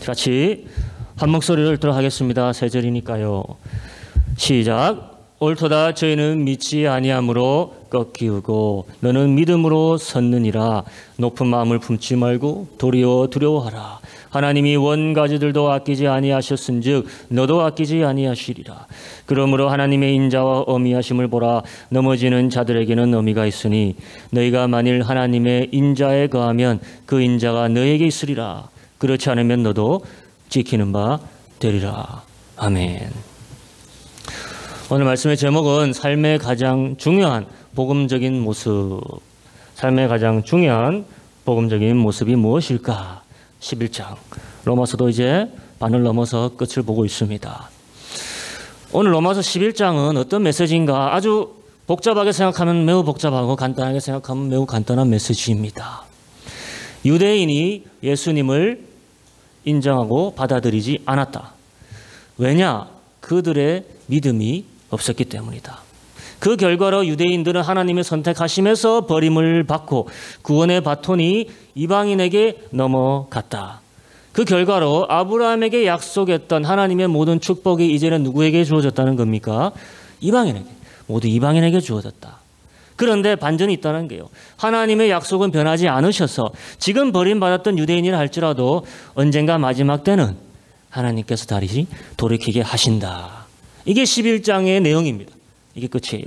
같이 한 목소리를 읽도록 하겠습니다. 세 절이니까요. 시작. 옳도다. 저희는 믿지 아니함으로 꺾이우고 너는 믿음으로 섰느니라. 높은 마음을 품지 말고 도리어 두려워하라. 하나님이 원가지들도 아끼지 아니하셨은즉 너도 아끼지 아니하시리라. 그러므로 하나님의 인자와 어미하심을 보라. 넘어지는 자들에게는 어미가 있으니 너희가 만일 하나님의 인자에 거하면 그 인자가 너에게 있으리라. 그렇지 않으면 너도 지키는 바 되리라. 아멘. 오늘 말씀의 제목은 삶의 가장 중요한 복음적인 모습. 삶의 가장 중요한 복음적인 모습이 무엇일까? 11장. 로마서도 이제 반을 넘어서 끝을 보고 있습니다. 오늘 로마서 11장은 어떤 메시지인가? 아주 복잡하게 생각하면 매우 복잡하고 간단하게 생각하면 매우 간단한 메시지입니다. 유대인이 예수님을 인정하고 받아들이지 않았다. 왜냐? 그들의 믿음이 없었기 때문이다. 그 결과로 유대인들은 하나님의 선택하심에서 버림을 받고 구원의 바톤이 이방인에게 넘어갔다. 그 결과로 아브라함에게 약속했던 하나님의 모든 축복이 이제는 누구에게 주어졌다는 겁니까? 이방인에게. 모두 이방인에게 주어졌다. 그런데 반전이 있다는 게요. 하나님의 약속은 변하지 않으셔서 지금 버림받았던 유대인이라 할지라도 언젠가 마지막 때는 하나님께서 다시 돌이키게 하신다. 이게 11장의 내용입니다. 이게 끝이에요.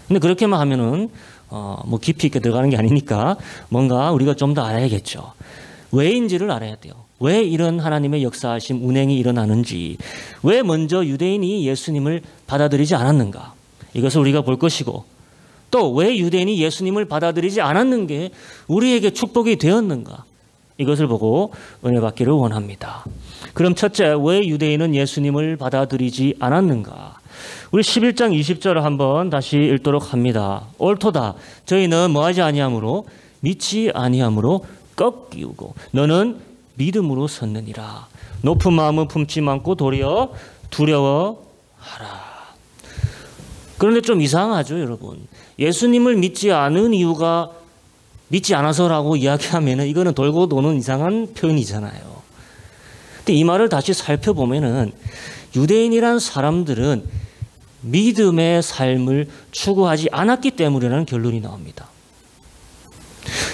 근데 그렇게만 하면은 뭐 깊이 있게 들어가는 게 아니니까 뭔가 우리가 좀 더 알아야겠죠. 왜인지를 알아야 돼요. 왜 이런 하나님의 역사하심 운행이 일어나는지, 왜 먼저 유대인이 예수님을 받아들이지 않았는가, 이것을 우리가 볼 것이고, 또 왜 유대인이 예수님을 받아들이지 않았는 게 우리에게 축복이 되었는가, 이것을 보고 은혜 받기를 원합니다. 그럼 첫째, 왜 유대인은 예수님을 받아들이지 않았는가? 우리 11장 20절을 한번 다시 읽도록 합니다. 옳도다. 저희는 뭐하지 아니함으로 믿지 아니함으로 꺾이우고 너는 믿음으로 섰느니라. 높은 마음은 품지 않고 도리어 두려워하라. 그런데 좀 이상하죠, 여러분. 예수님을 믿지 않은 이유가 믿지 않아서라고 이야기하면은 이거는 돌고 도는 이상한 표현이잖아요. 근데 이 말을 다시 살펴보면은 유대인이란 사람들은 믿음의 삶을 추구하지 않았기 때문이라는 결론이 나옵니다.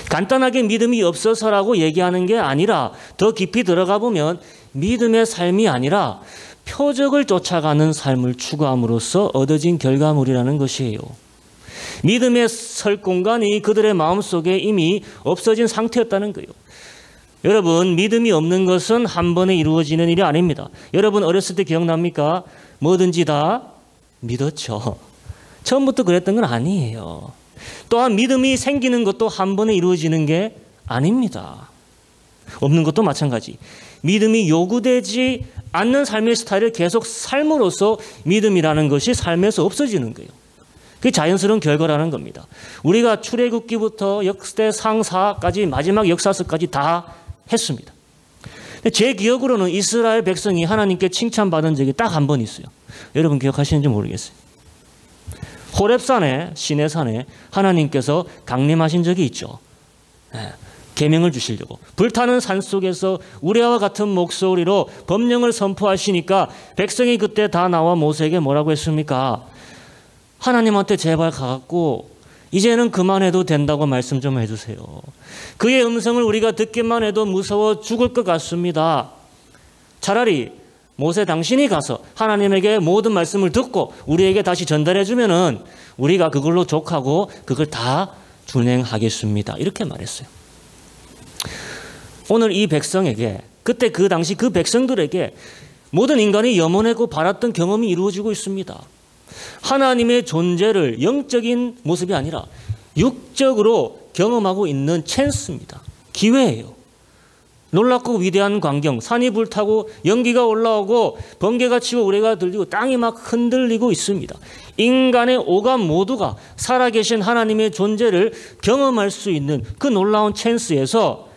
간단하게 믿음이 없어서라고 얘기하는 게 아니라 더 깊이 들어가 보면 믿음의 삶이 아니라 표적을 쫓아가는 삶을 추구함으로써 얻어진 결과물이라는 것이에요. 믿음의 설 공간이 그들의 마음속에 이미 없어진 상태였다는 거예요. 여러분, 믿음이 없는 것은 한 번에 이루어지는 일이 아닙니다. 여러분 어렸을 때 기억납니까? 뭐든지 다 믿었죠. 처음부터 그랬던 건 아니에요. 또한 믿음이 생기는 것도 한 번에 이루어지는 게 아닙니다. 없는 것도 마찬가지. 믿음이 요구되지 않는 삶의 스타일을 계속 삶으로써 믿음이라는 것이 삶에서 없어지는 거예요. 그게 자연스러운 결과라는 겁니다. 우리가 출애굽기부터 역대상사까지 마지막 역사서까지 다 했습니다. 제 기억으로는 이스라엘 백성이 하나님께 칭찬받은 적이 딱 한 번 있어요. 여러분 기억하시는지 모르겠어요. 호렙산에, 시내산에 하나님께서 강림하신 적이 있죠. 계명을 주시려고. 불타는 산속에서 우레와 같은 목소리로 법령을 선포하시니까 백성이 그때 다 나와 모세에게 뭐라고 했습니까? 하나님한테 제발 가갖고 이제는 그만해도 된다고 말씀 좀 해주세요. 그의 음성을 우리가 듣기만 해도 무서워 죽을 것 같습니다. 차라리 모세 당신이 가서 하나님에게 모든 말씀을 듣고 우리에게 다시 전달해 주면은 우리가 그걸로 족하고 그걸 다 준행하겠습니다. 이렇게 말했어요. 오늘 이 백성에게, 그때 그 당시 그 백성들에게 모든 인간이 염원하고 바랐던 경험이 이루어지고 있습니다. 하나님의 존재를 영적인 모습이 아니라 육적으로 경험하고 있는 찬스입니다. 기회예요. 놀랍고 위대한 광경, 산이 불타고 연기가 올라오고 번개가 치고 우레가 들리고 땅이 막 흔들리고 있습니다. 인간의 오감 모두가 살아계신 하나님의 존재를 경험할 수 있는 그 놀라운 찬스에서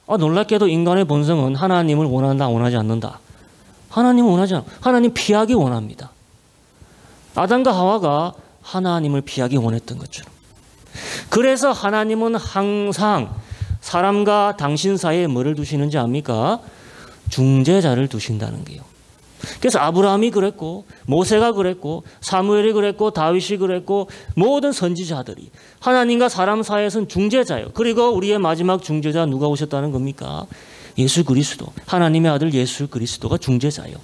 놀랍게도 인간의 본성은 하나님을 원한다, 원하지 않는다. 하나님을 원하지 않아. 하나님 피하기 원합니다. 아담과 하와가 하나님을 피하기 원했던 것처럼. 그래서 하나님은 항상 사람과 당신 사이에 뭐를 두시는지 압니까? 중재자를 두신다는 거예요. 그래서 아브라함이 그랬고 모세가 그랬고 사무엘이 그랬고 다윗이 그랬고 모든 선지자들이 하나님과 사람 사이에서는 중재자예요. 그리고 우리의 마지막 중재자 누가 오셨다는 겁니까? 예수 그리스도, 하나님의 아들 예수 그리스도가 중재자예요.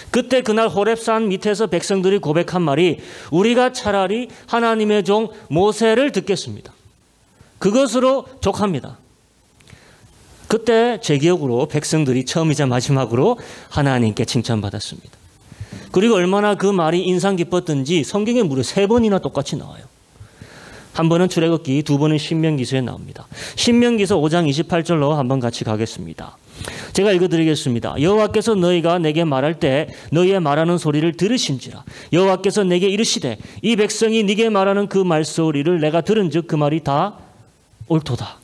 그때 그날 호렙산 밑에서 백성들이 고백한 말이 우리가 차라리 하나님의 종 모세를 듣겠습니다. 그것으로 족합니다. 그때 제 기억으로 백성들이 처음이자 마지막으로 하나님께 칭찬받았습니다. 그리고 얼마나 그 말이 인상 깊었던지 성경에 무려 3번이나 똑같이 나와요. 한 번은 출애굽기, 2번은 신명기서에 나옵니다. 신명기서 5장 28절로 한번 같이 가겠습니다. 제가 읽어드리겠습니다. 여호와께서 너희가 내게 말할 때 너희의 말하는 소리를 들으신지라. 여호와께서 내게 이르시되 이 백성이 네게 말하는 그 말소리를 내가 들은즉 그 말이 다 옳도다.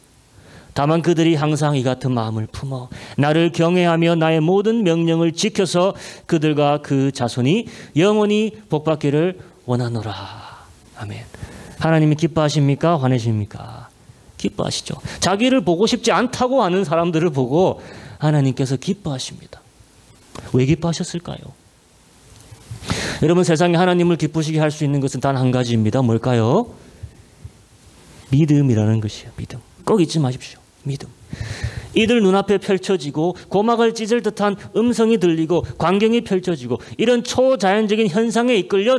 다만 그들이 항상 이 같은 마음을 품어 나를 경외하며 나의 모든 명령을 지켜서 그들과 그 자손이 영원히 복받기를 원하노라. 아멘. 하나님이 기뻐하십니까? 화내십니까? 기뻐하시죠. 자기를 보고 싶지 않다고 하는 사람들을 보고 하나님께서 기뻐하십니다. 왜 기뻐하셨을까요? 여러분, 세상에 하나님을 기쁘시게 할 수 있는 것은 단 한 가지입니다. 뭘까요? 믿음이라는 것이에요. 믿음. 꼭 잊지 마십시오. 믿음. 이들 눈앞에 펼쳐지고 고막을 찢을 듯한 음성이 들리고 광경이 펼쳐지고 이런 초자연적인 현상에 이끌려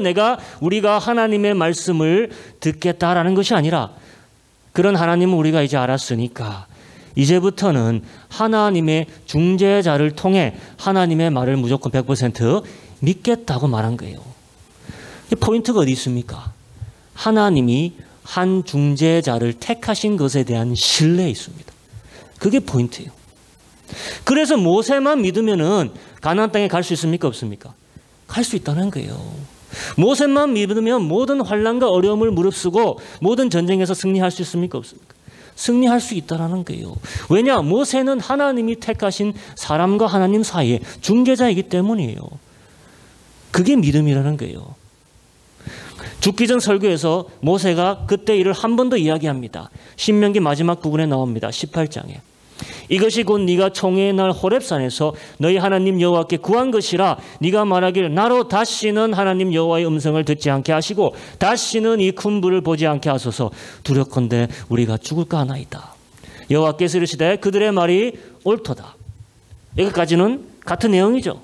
우리가 하나님의 말씀을 듣겠다라는 것이 아니라 그런 하나님을 우리가 이제 알았으니까 이제부터는 하나님의 중재자를 통해 하나님의 말을 무조건 100% 믿겠다고 말한 거예요. 포인트가 어디 있습니까? 하나님이 한 중재자를 택하신 것에 대한 신뢰에 있습니다. 그게 포인트예요. 그래서 모세만 믿으면은 가나안 땅에 갈 수 있습니까? 없습니까? 갈 수 있다는 거예요. 모세만 믿으면 모든 환난과 어려움을 무릅쓰고 모든 전쟁에서 승리할 수 있습니까? 없습니까? 승리할 수 있다는 거예요. 왜냐? 모세는 하나님이 택하신 사람과 하나님 사이에 중재자이기 때문이에요. 그게 믿음이라는 거예요. 죽기 전 설교에서 모세가 그때 일을 한 번 더 이야기합니다. 신명기 마지막 부분에 나옵니다. 18장에. 이것이 곧 네가 총회의 날 호렙산에서 너희 하나님 여호와께 구한 것이라. 네가 말하길 나로 다시는 하나님 여호와의 음성을 듣지 않게 하시고 다시는 이 큰 불을 보지 않게 하소서. 두렵건대 우리가 죽을까 하나이다. 여호와께서 이르시되 그들의 말이 옳도다. 여기까지는 같은 내용이죠.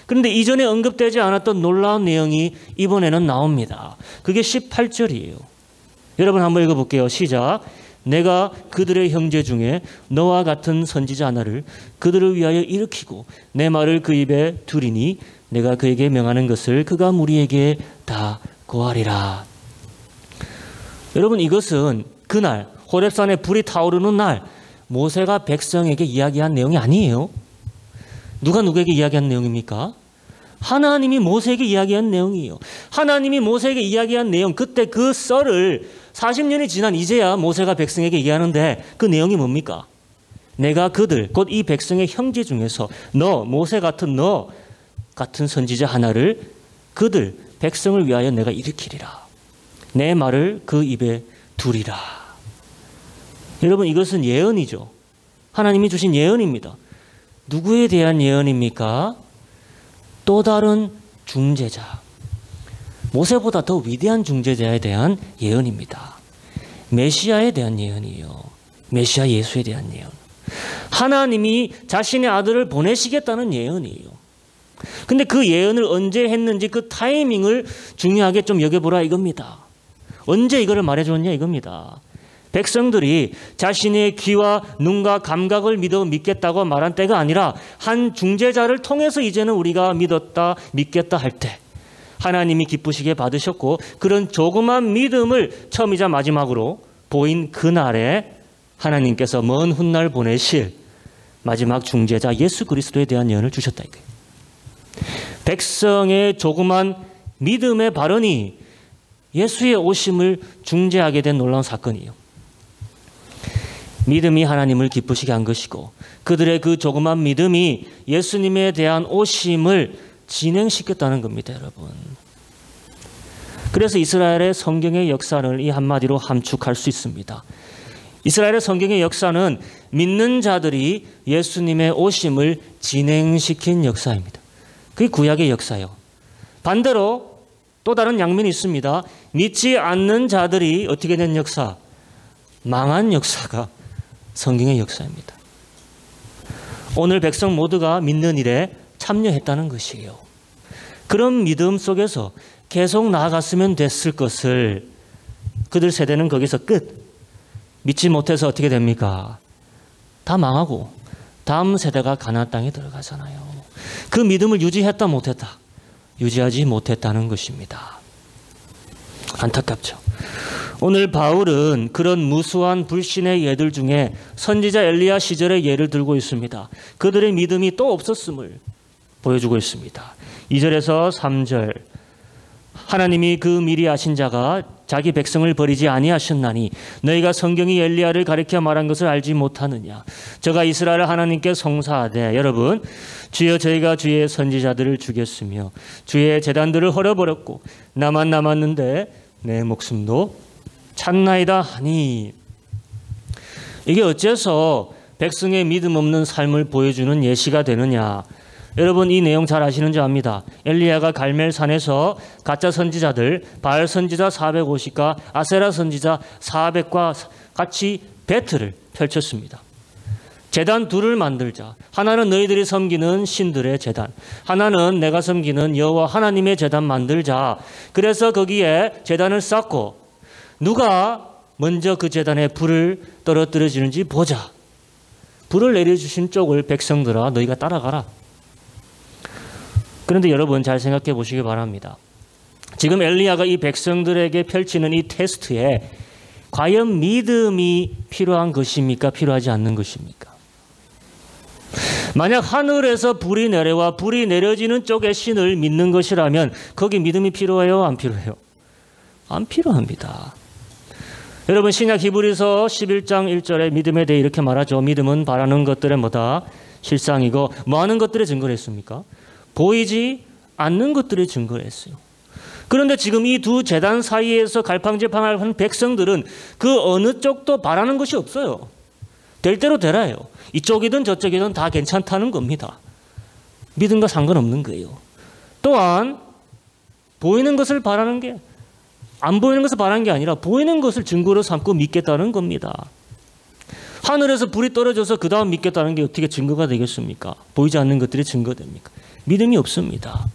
그런데 이전에 언급되지 않았던 놀라운 내용이 이번에는 나옵니다. 그게 18절이에요. 여러분 한번 읽어볼게요. 시작. 내가 그들의 형제 중에 너와 같은 선지자 하나를 그들을 위하여 일으키고 내 말을 그 입에 두리니 내가 그에게 명하는 것을 그가 무리에게 다 고하리라. 여러분, 이것은 그날 호렙산에 불이 타오르는 날 모세가 백성에게 이야기한 내용이 아니에요. 누가 누구에게 이야기한 내용입니까? 하나님이 모세에게 이야기한 내용이에요. 하나님이 모세에게 이야기한 내용, 그때 그 썰을 40년이 지난 이제야 모세가 백성에게 얘기하는데 그 내용이 뭡니까? 내가 그들, 곧 이 백성의 형제 중에서 모세 같은 너 같은 선지자 하나를 그들, 백성을 위하여 내가 일으키리라. 내 말을 그 입에 두리라. 여러분, 이것은 예언이죠. 하나님이 주신 예언입니다. 누구에 대한 예언입니까? 또 다른 중재자, 모세보다 더 위대한 중재자에 대한 예언입니다. 메시아에 대한 예언이에요. 메시아 예수에 대한 예언. 하나님이 자신의 아들을 보내시겠다는 예언이에요. 근데 그 예언을 언제 했는지 그 타이밍을 중요하게 좀 여겨보라 이겁니다. 언제 이거를 말해줬냐 이겁니다. 백성들이 자신의 귀와 눈과 감각을 믿겠다고 말한 때가 아니라 한 중재자를 통해서 이제는 우리가 믿겠다 할 때 하나님이 기쁘시게 받으셨고, 그런 조그만 믿음을 처음이자 마지막으로 보인 그날에 하나님께서 먼 훗날 보내실 마지막 중재자 예수 그리스도에 대한 예언을 주셨다 이거예요. 백성의 조그만 믿음의 발언이 예수의 오심을 중재하게 된 놀라운 사건이에요. 믿음이 하나님을 기쁘시게 한 것이고 그들의 그 조그만 믿음이 예수님에 대한 오심을 진행시켰다는 겁니다, 여러분. 그래서 이스라엘의 성경의 역사를 이 한마디로 함축할 수 있습니다. 이스라엘의 성경의 역사는 믿는 자들이 예수님의 오심을 진행시킨 역사입니다. 그게 구약의 역사예요. 반대로 또 다른 양면이 있습니다. 믿지 않는 자들이 어떻게 된 역사? 망한 역사가 성경의 역사입니다. 오늘 백성 모두가 믿는 일에 참여했다는 것이에요. 그런 믿음 속에서 계속 나아갔으면 됐을 것을 그들 세대는 거기서 끝. 믿지 못해서 어떻게 됩니까? 다 망하고 다음 세대가 가나안 땅에 들어가잖아요. 그 믿음을 유지했다 못했다? 유지하지 못했다는 것입니다. 안타깝죠. 오늘 바울은 그런 무수한 불신의 예들 중에 선지자 엘리야 시절의 예를 들고 있습니다. 그들의 믿음이 또 없었음을 보여주고 있습니다. 2절에서 3절 하나님이 그 미리 아신 자가 자기 백성을 버리지 아니하셨나니 너희가 성경이 엘리야를 가리켜 말한 것을 알지 못하느냐. 저가 이스라엘 하나님께 송사하되 여러분 주여 저희가 주의 선지자들을 죽였으며 주의 제단들을 헐어버렸고 나만 남았는데 내 목숨도 찾나이다 하니. 이게 어째서 백성의 믿음 없는 삶을 보여주는 예시가 되느냐. 여러분 이 내용 잘 아시는지 압니다. 엘리야가 갈멜산에서 가짜 선지자들 바알 선지자 450과 아세라 선지자 400과 같이 배틀을 펼쳤습니다. 제단 둘을 만들자. 하나는 너희들이 섬기는 신들의 제단, 하나는 내가 섬기는 여호와 하나님의 제단 만들자. 그래서 거기에 제단을 쌓고 누가 먼저 그 제단에 불을 떨어뜨려지는지 보자. 불을 내려주신 쪽을 백성들아 너희가 따라가라. 그런데 여러분 잘 생각해 보시기 바랍니다. 지금 엘리야가 이 백성들에게 펼치는 이 테스트에 과연 믿음이 필요한 것입니까? 필요하지 않는 것입니까? 만약 하늘에서 불이 내려와 불이 내려지는 쪽의 신을 믿는 것이라면 거기 믿음이 필요해요? 안 필요해요? 안 필요합니다. 여러분 신약 히브리서 11장 1절에 믿음에 대해 이렇게 말하죠. 믿음은 바라는 것들의 뭐다? 실상이고 뭐 하는 것들의 증거를 했습니까? 보이지 않는 것들의 증거를 했어요. 그런데 지금 이 두 제단 사이에서 갈팡질팡을 한 백성들은 그 어느 쪽도 바라는 것이 없어요. 될 대로 되라요. 이쪽이든 저쪽이든 다 괜찮다는 겁니다. 믿음과 상관없는 거예요. 또한 보이는 것을 바라는 게 안 보이는 것을 바라는 게 아니라 보이는 것을 증거로 삼고 믿겠다는 겁니다. 하늘에서 불이 떨어져서 그 다음 믿겠다는 게 어떻게 증거가 되겠습니까? 보이지 않는 것들이 증거됩니까? 믿음이 없습니다.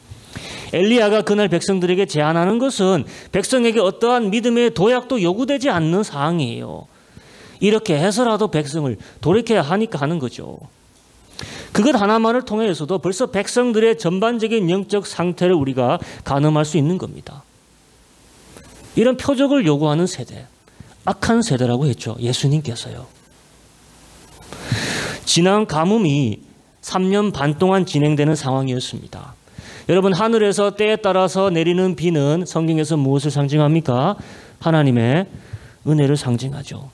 엘리야가 그날 백성들에게 제안하는 것은 백성에게 어떠한 믿음의 도약도 요구되지 않는 사항이에요. 이렇게 해서라도 백성을 돌이켜야 하니까 하는 거죠. 그것 하나만을 통해서도 벌써 백성들의 전반적인 영적 상태를 우리가 가늠할 수 있는 겁니다. 이런 표적을 요구하는 세대, 악한 세대라고 했죠. 예수님께서요. 지난 가뭄이 3년 반 동안 진행되는 상황이었습니다. 여러분 하늘에서 때에 따라서 내리는 비는 성경에서 무엇을 상징합니까? 하나님의 은혜를 상징하죠.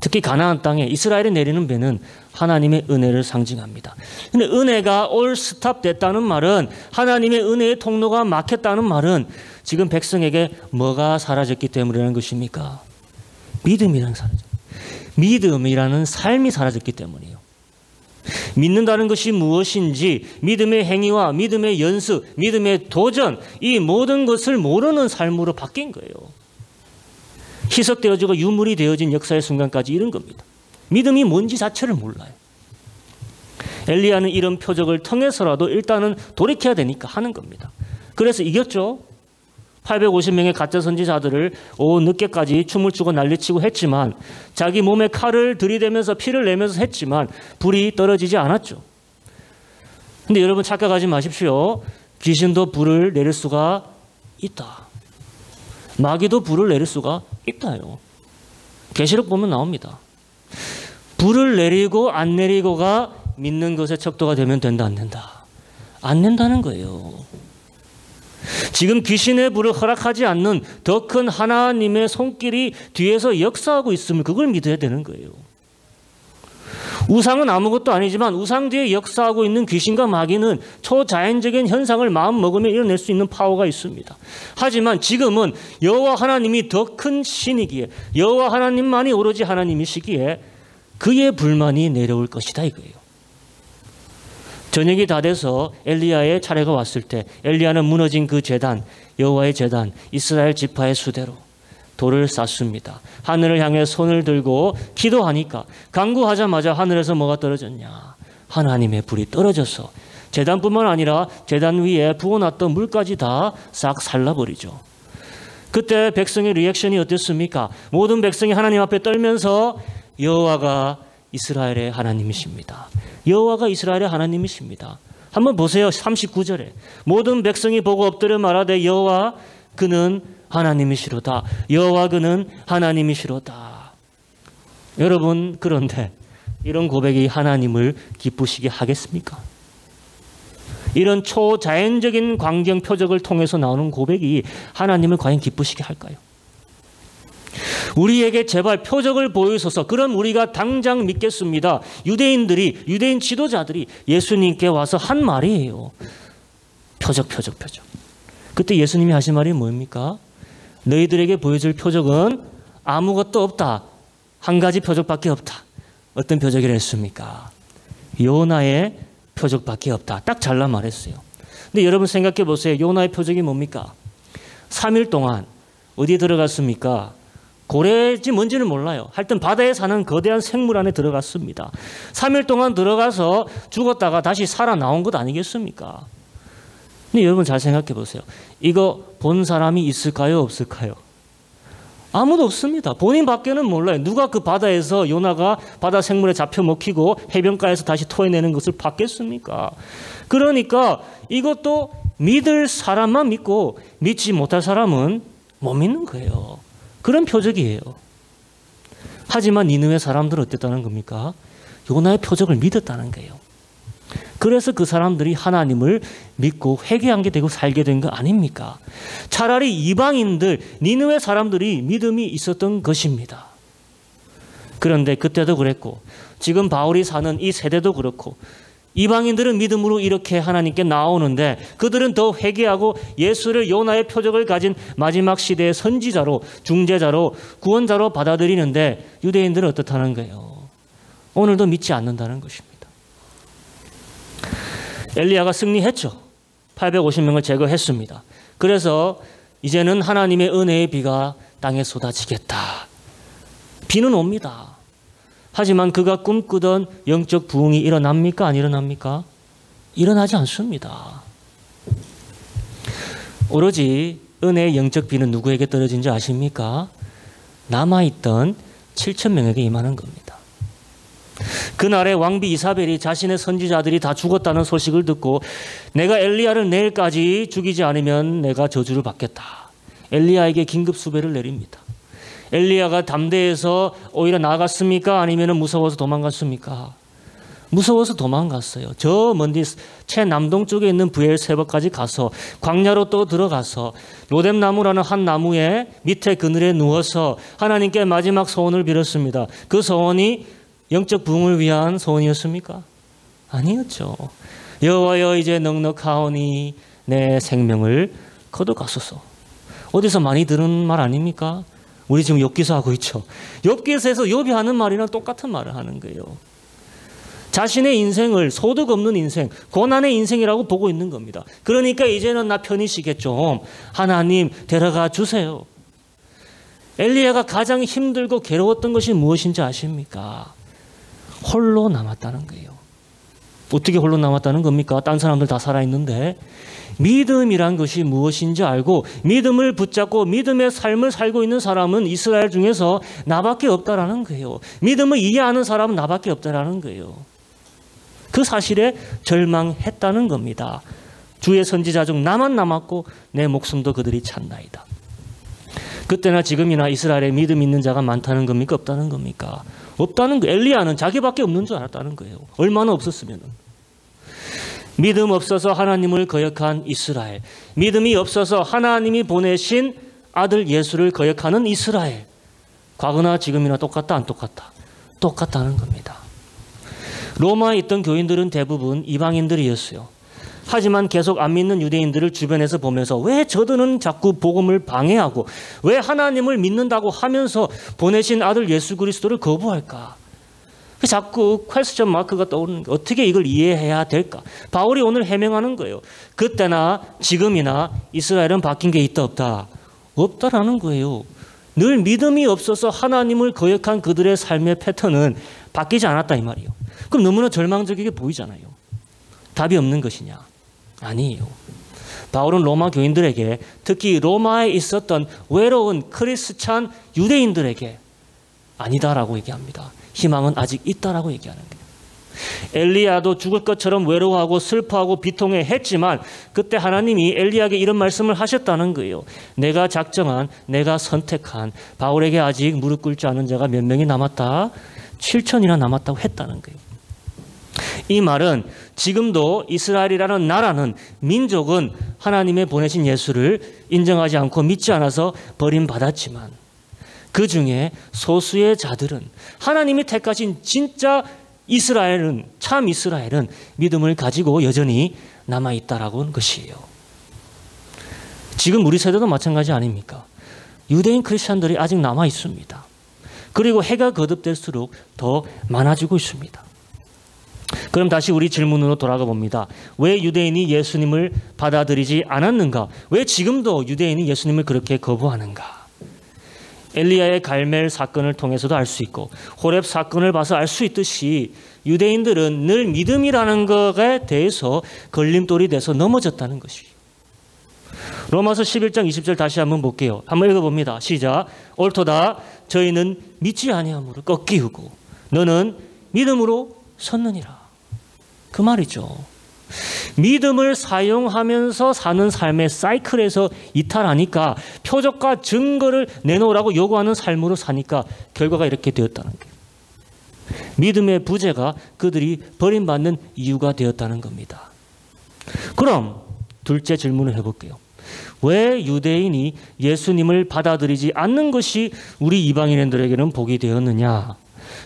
특히 가나안 땅에 이스라엘에 내리는 비는 하나님의 은혜를 상징합니다. 근데 은혜가 올 스탑 됐다는 말은 하나님의 은혜의 통로가 막혔다는 말은 지금 백성에게 뭐가 사라졌기 때문이라는 것입니까? 믿음이라는 사라졌어요. 믿음이라는 삶이 사라졌기 때문이에요. 믿는다는 것이 무엇인지 믿음의 행위와 믿음의 연습, 믿음의 도전 이 모든 것을 모르는 삶으로 바뀐 거예요. 희석되어지고 유물이 되어진 역사의 순간까지 이런 겁니다. 믿음이 뭔지 자체를 몰라요. 엘리야는 이런 표적을 통해서라도 일단은 돌이켜야 되니까 하는 겁니다. 그래서 이겼죠. 850명의 가짜 선지자들을 오후 늦게까지 춤을 추고 난리치고 했지만 자기 몸에 칼을 들이대면서 피를 내면서 했지만 불이 떨어지지 않았죠. 근데 여러분 착각하지 마십시오. 귀신도 불을 내릴 수가 있다. 마귀도 불을 내릴 수가 있다요. 계시록 보면 나옵니다. 불을 내리고 안 내리고가 믿는 것의 척도가 되면 된다 안 된다? 안 된다는 거예요. 지금 귀신의 불을 허락하지 않는 더 큰 하나님의 손길이 뒤에서 역사하고 있음을 그걸 믿어야 되는 거예요. 우상은 아무것도 아니지만 우상 뒤에 역사하고 있는 귀신과 마귀는 초자연적인 현상을 마음 먹으면 이뤄낼 수 있는 파워가 있습니다. 하지만 지금은 여호와 하나님이 더 큰 신이기에, 여호와 하나님만이 오로지 하나님이시기에 그의 불만이 내려올 것이다 이거예요. 저녁이 다 돼서 엘리야의 차례가 왔을 때 엘리야는 무너진 그 제단, 여호와의 제단, 이스라엘 지파의 수대로 돌을 쌌습니다. 하늘을 향해 손을 들고 기도하니까 간구하자마자 하늘에서 뭐가 떨어졌냐? 하나님의 불이 떨어져서 제단뿐만 아니라 제단 위에 부어놨던 물까지 다 싹 살라버리죠. 그때 백성의 리액션이 어땠습니까? 모든 백성이 하나님 앞에 떨면서 여호와가 이스라엘의 하나님이십니다. 여호와가 이스라엘의 하나님이십니다. 한번 보세요. 39절에 모든 백성이 보고 엎드려 말하되 여호와 그는 하나님이시로다. 여호와 그는 하나님이시로다. 여러분, 그런데 이런 고백이 하나님을 기쁘시게 하겠습니까? 이런 초자연적인 광경 표적을 통해서 나오는 고백이 하나님을 과연 기쁘시게 할까요? 우리에게 제발 표적을 보여주소서. 그럼 우리가 당장 믿겠습니다. 유대인 지도자들이 예수님께 와서 한 말이에요. 표적. 그때 예수님이 하신 말이 뭡니까? 너희들에게 보여줄 표적은 아무것도 없다. 한 가지 표적밖에 없다. 어떤 표적이라 했습니까? 요나의 표적밖에 없다. 딱 잘라 말했어요. 근데 여러분 생각해 보세요. 요나의 표적이 뭡니까? 3일 동안 어디에 들어갔습니까? 고래지 뭔지는 몰라요. 하여튼 바다에 사는 거대한 생물 안에 들어갔습니다. 3일 동안 들어가서 죽었다가 다시 살아나온 것 아니겠습니까? 근데 여러분 잘 생각해 보세요. 이거 본 사람이 있을까요? 없을까요? 아무도 없습니다. 본인 밖에는 몰라요. 누가 그 바다에서 요나가 바다 생물에 잡혀 먹히고 해변가에서 다시 토해내는 것을 봤겠습니까? 그러니까 이것도 믿을 사람만 믿고 믿지 못할 사람은 못 믿는 거예요. 그런 표적이에요. 하지만 니느웨 사람들은 어땠다는 겁니까? 요나의 표적을 믿었다는 거예요. 그래서 그 사람들이 하나님을 믿고 회개한 게 되고 살게 된 거 아닙니까? 차라리 이방인들, 니느웨 사람들이 믿음이 있었던 것입니다. 그런데 그때도 그랬고 지금 바울이 사는 이 세대도 그렇고 이방인들은 믿음으로 이렇게 하나님께 나오는데 그들은 더 회개하고 예수를 요나의 표적을 가진 마지막 시대의 선지자로, 중재자로, 구원자로 받아들이는데 유대인들은 어떻다는 거예요? 오늘도 믿지 않는다는 것입니다. 엘리야가 승리했죠. 850명을 제거했습니다. 그래서 이제는 하나님의 은혜의 비가 땅에 쏟아지겠다. 비는 옵니다. 하지만 그가 꿈꾸던 영적 부흥이 일어납니까? 안 일어납니까? 일어나지 않습니다. 오로지 은혜의 영적 비는 누구에게 떨어진지 아십니까? 남아있던 7,000명에게 임하는 겁니다. 그날에 왕비 이사벨이 자신의 선지자들이 다 죽었다는 소식을 듣고 내가 엘리야를 내일까지 죽이지 않으면 내가 저주를 받겠다. 엘리야에게 긴급 수배를 내립니다. 엘리야가 담대해서 오히려 나아갔습니까? 아니면 무서워서 도망갔습니까? 무서워서 도망갔어요. 저 먼디 최남동 쪽에 있는 브엘세바까지 가서 광야로 또 들어가서 로뎀나무라는 한 나무의 밑에 그늘에 누워서 하나님께 마지막 소원을 빌었습니다. 그 소원이 영적 부흥을 위한 소원이었습니까? 아니었죠. 여호와여 이제 넉넉하오니 내 생명을 거둬가소서. 어디서 많이 들은 말 아닙니까? 우리 지금 욥기서 하고 있죠. 욥기서에서 욥이 하는 말이랑 똑같은 말을 하는 거예요. 자신의 인생을 소득 없는 인생, 고난의 인생이라고 보고 있는 겁니다. 그러니까 이제는 나 편히 쉬겠죠. 하나님 데려가 주세요. 엘리야가 가장 힘들고 괴로웠던 것이 무엇인지 아십니까? 홀로 남았다는 거예요. 어떻게 홀로 남았다는 겁니까? 딴 사람들 다 살아있는데. 믿음이란 것이 무엇인지 알고 믿음을 붙잡고 믿음의 삶을 살고 있는 사람은 이스라엘 중에서 나밖에 없다라는 거예요. 믿음을 이해하는 사람은 나밖에 없다라는 거예요. 그 사실에 절망했다는 겁니다. 주의 선지자 중 나만 남았고 내 목숨도 그들이 찾나이다. 그때나 지금이나 이스라엘에 믿음 있는 자가 많다는 겁니까? 없다는 겁니까? 없다는 거예요. 엘리야는 자기밖에 없는 줄 알았다는 거예요. 얼마나 없었으면은. 믿음 없어서 하나님을 거역한 이스라엘, 믿음이 없어서 하나님이 보내신 아들 예수를 거역하는 이스라엘. 과거나 지금이나 똑같다 안 똑같다? 똑같다는 겁니다. 로마에 있던 교인들은 대부분 이방인들이었어요. 하지만 계속 안 믿는 유대인들을 주변에서 보면서 왜 저들은 자꾸 복음을 방해하고 왜 하나님을 믿는다고 하면서 보내신 아들 예수 그리스도를 거부할까? 자꾸 퀘스천 마크가 떠오르는 게 어떻게 이걸 이해해야 될까? 바울이 오늘 해명하는 거예요. 그때나 지금이나 이스라엘은 바뀐 게 있다 없다? 없다라는 거예요. 늘 믿음이 없어서 하나님을 거역한 그들의 삶의 패턴은 바뀌지 않았다 이 말이에요. 그럼 너무나 절망적이게 보이잖아요. 답이 없는 것이냐? 아니에요. 바울은 로마 교인들에게, 특히 로마에 있었던 외로운 크리스찬 유대인들에게 아니다라고 얘기합니다. 희망은 아직 있다라고 얘기하는 거예요. 엘리야도 죽을 것처럼 외로워하고 슬퍼하고 비통해 했지만 그때 하나님이 엘리야에게 이런 말씀을 하셨다는 거예요. 내가 작정한, 내가 선택한 바울에게 아직 무릎 꿇지 않은 자가 몇 명이 남았다? 7천이나 남았다고 했다는 거예요. 이 말은 지금도 이스라엘이라는 나라는, 민족은 하나님의 보내신 예수를 인정하지 않고 믿지 않아서 버림받았지만 그 중에 소수의 자들은, 하나님이 택하신 진짜 이스라엘은, 참 이스라엘은 믿음을 가지고 여전히 남아있다라고 하는 것이에요. 지금 우리 세대도 마찬가지 아닙니까? 유대인 크리스찬들이 아직 남아있습니다. 그리고 해가 거듭될수록 더 많아지고 있습니다. 그럼 다시 우리 질문으로 돌아가 봅니다. 왜 유대인이 예수님을 받아들이지 않았는가? 왜 지금도 유대인이 예수님을 그렇게 거부하는가? 엘리야의 갈멜 사건을 통해서도 알 수 있고 호렙 사건을 봐서 알 수 있듯이 유대인들은 늘 믿음이라는 것에 대해서 걸림돌이 돼서 넘어졌다는 것이. 로마서 11장 20절 다시 한번 볼게요. 한번 읽어봅니다. 시작. 옳도다 저희는 믿지 아니함으로 꺾이우고 너는 믿음으로 섰느니라. 그 말이죠. 믿음을 사용하면서 사는 삶의 사이클에서 이탈하니까, 표적과 증거를 내놓으라고 요구하는 삶으로 사니까 결과가 이렇게 되었다는 거예요. 믿음의 부재가 그들이 버림받는 이유가 되었다는 겁니다. 그럼 둘째 질문을 해볼게요. 왜 유대인이 예수님을 받아들이지 않는 것이 우리 이방인들에게는 복이 되었느냐?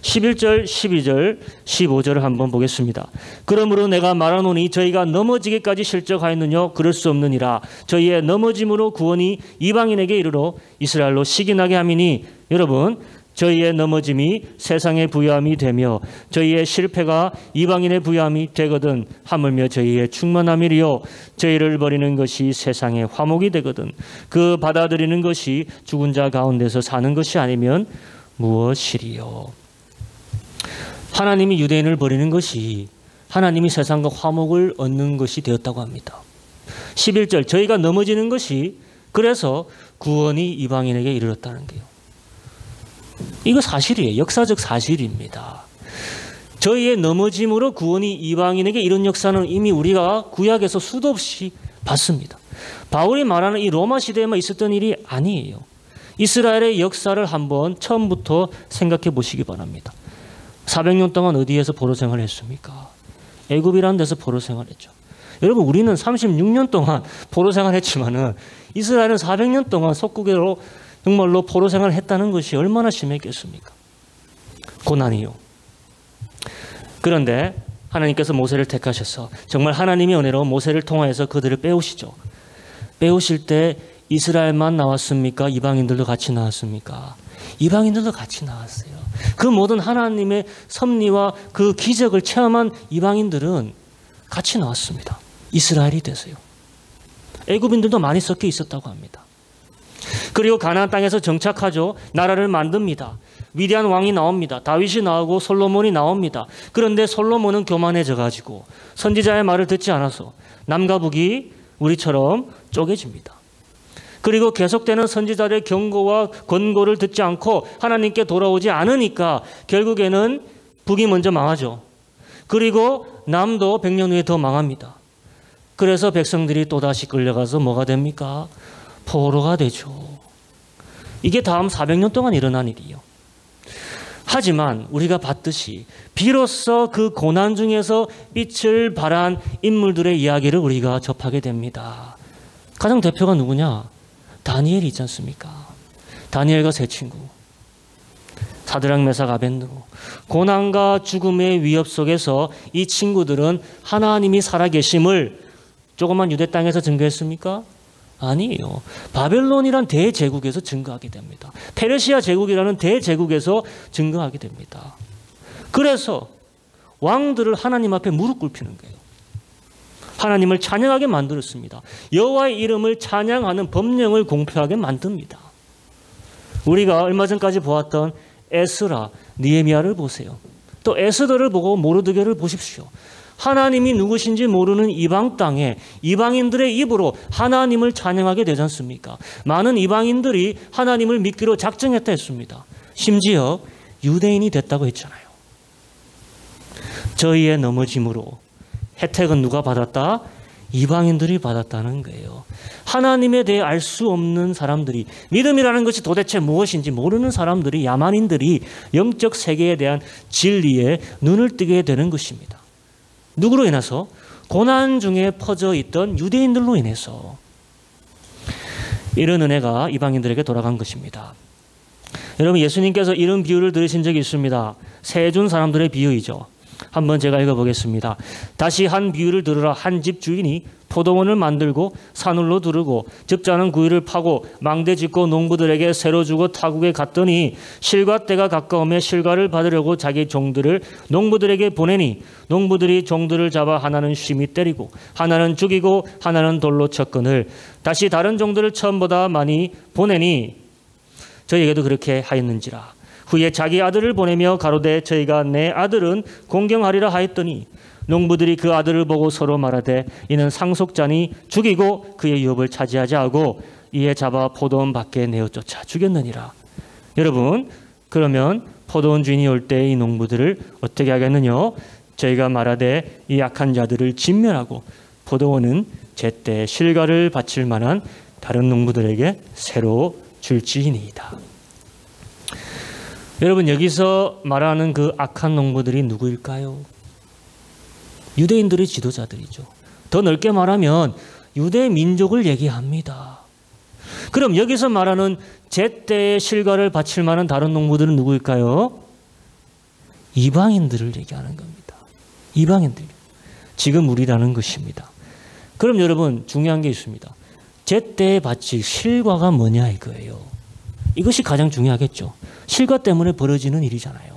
11절, 12절, 15절을 한번 보겠습니다. 그러므로 내가 말하노니 저희가 넘어지기까지 실족하였느뇨? 그럴 수 없느니라. 저희의 넘어짐으로 구원이 이방인에게 이르러 이스라엘로 시기나게 함이니. 여러분, 저희의 넘어짐이 세상의 부요함이 되며 저희의 실패가 이방인의 부요함이 되거든 하물며 저희의 충만함이리요. 저희를 버리는 것이 세상의 화목이 되거든 그 받아들이는 것이 죽은 자 가운데서 사는 것이 아니면 무엇이리요. 하나님이 유대인을 버리는 것이 하나님이 세상과 화목을 얻는 것이 되었다고 합니다. 11절 저희가 넘어지는 것이 그래서 구원이 이방인에게 이르렀다는 게요. 이거 사실이에요. 역사적 사실입니다. 저희의 넘어짐으로 구원이 이방인에게 이런 역사는 이미 우리가 구약에서 수도 없이 봤습니다. 바울이 말하는 이 로마 시대에만 있었던 일이 아니에요. 이스라엘의 역사를 한번 처음부터 생각해 보시기 바랍니다. 400년 동안 어디에서 포로 생활을 했습니까? 애굽이라는 데서 포로 생활했죠. 여러분, 우리는 36년 동안 포로 생활했지만은 이스라엘은 400년 동안 속국으로 정말로 포로 생활을 했다는 것이 얼마나 심했겠습니까? 고난이요. 그런데 하나님께서 모세를 택하셔서 정말 하나님의 은혜로 모세를 통하여서 그들을 빼오시죠. 빼오실 때 이스라엘만 나왔습니까? 이방인들도 같이 나왔습니까? 이방인들도 같이 나왔어요. 그 모든 하나님의 섭리와 그 기적을 체험한 이방인들은 같이 나왔습니다. 이스라엘이 돼서요. 애굽인들도 많이 섞여 있었다고 합니다. 그리고 가나안 땅에서 정착하죠. 나라를 만듭니다. 위대한 왕이 나옵니다. 다윗이 나오고 솔로몬이 나옵니다. 그런데 솔로몬은 교만해져 가지고 선지자의 말을 듣지 않아서 남과 북이 우리처럼 쪼개집니다. 그리고 계속되는 선지자들의 경고와 권고를 듣지 않고 하나님께 돌아오지 않으니까 결국에는 북이 먼저 망하죠. 그리고 남도 100년 후에 더 망합니다. 그래서 백성들이 또다시 끌려가서 뭐가 됩니까? 포로가 되죠. 이게 다음 400년 동안 일어난 일이에요. 하지만 우리가 봤듯이 비로소 그 고난 중에서 빛을 발한 인물들의 이야기를 우리가 접하게 됩니다. 가장 대표가 누구냐? 다니엘이 있지 않습니까? 다니엘과 세 친구. 사드락 메삭 아벤느고, 고난과 죽음의 위협 속에서 이 친구들은 하나님이 살아계심을 조그만 유대 땅에서 증거했습니까? 아니에요. 바벨론이란 대제국에서 증거하게 됩니다. 페르시아 제국이라는 대제국에서 증거하게 됩니다. 그래서 왕들을 하나님 앞에 무릎 꿇히는 거예요. 하나님을 찬양하게 만들었습니다. 여호와의 이름을 찬양하는 법령을 공표하게 만듭니다. 우리가 얼마 전까지 보았던 에스라, 느헤미야를 보세요. 또 에스더를 보고 모르드게를 보십시오. 하나님이 누구신지 모르는 이방 땅에 이방인들의 입으로 하나님을 찬양하게 되지 않습니까? 많은 이방인들이 하나님을 믿기로 작정했다 했습니다. 심지어 유대인이 됐다고 했잖아요. 저희의 넘어짐으로 혜택은 누가 받았다? 이방인들이 받았다는 거예요. 하나님에 대해 알 수 없는 사람들이, 믿음이라는 것이 도대체 무엇인지 모르는 사람들이, 야만인들이 영적 세계에 대한 진리에 눈을 뜨게 되는 것입니다. 누구로 인해서? 고난 중에 퍼져 있던 유대인들로 인해서. 이런 은혜가 이방인들에게 돌아간 것입니다. 여러분, 예수님께서 이런 비유를 들으신 적이 있습니다. 세 준 사람들의 비유이죠. 한번 제가 읽어보겠습니다. 다시 한 비유를 들으라. 한 집 주인이 포도원을 만들고 산울로 두르고 적자는 구유를 파고 망대 짓고 농부들에게 새로 주고 타국에 갔더니 실과 때가 가까우며 실과를 받으려고 자기 종들을 농부들에게 보내니 농부들이 종들을 잡아 하나는 심히 때리고 하나는 죽이고 하나는 돌로 쳤거늘 다시 다른 종들을 처음보다 많이 보내니 저희에게도 그렇게 하였는지라. 후에 자기 아들을 보내며 가로되 저희가 내 아들은 공경하리라 하였더니 농부들이 그 아들을 보고 서로 말하되 이는 상속자니 죽이고 그의 유업을 차지하자 하고 이에 잡아 포도원 밖에 내어 쫓아 죽였느니라. 여러분, 그러면 포도원 주인이 올 때 이 농부들을 어떻게 하겠느냐? 저희가 말하되 이 악한 자들을 진멸하고 포도원은 제때 실과를 바칠 만한 다른 농부들에게 새로 줄지니이다. 여러분, 여기서 말하는 그 악한 농부들이 누구일까요? 유대인들의 지도자들이죠. 더 넓게 말하면 유대 민족을 얘기합니다. 그럼 여기서 말하는 제때의 실과를 바칠 만한 다른 농부들은 누구일까요? 이방인들을 얘기하는 겁니다. 이방인들. 지금 우리라는 것입니다. 그럼 여러분, 중요한 게 있습니다. 제때에 바칠 실과가 뭐냐 이거예요. 이것이 가장 중요하겠죠. 실과 때문에 벌어지는 일이잖아요.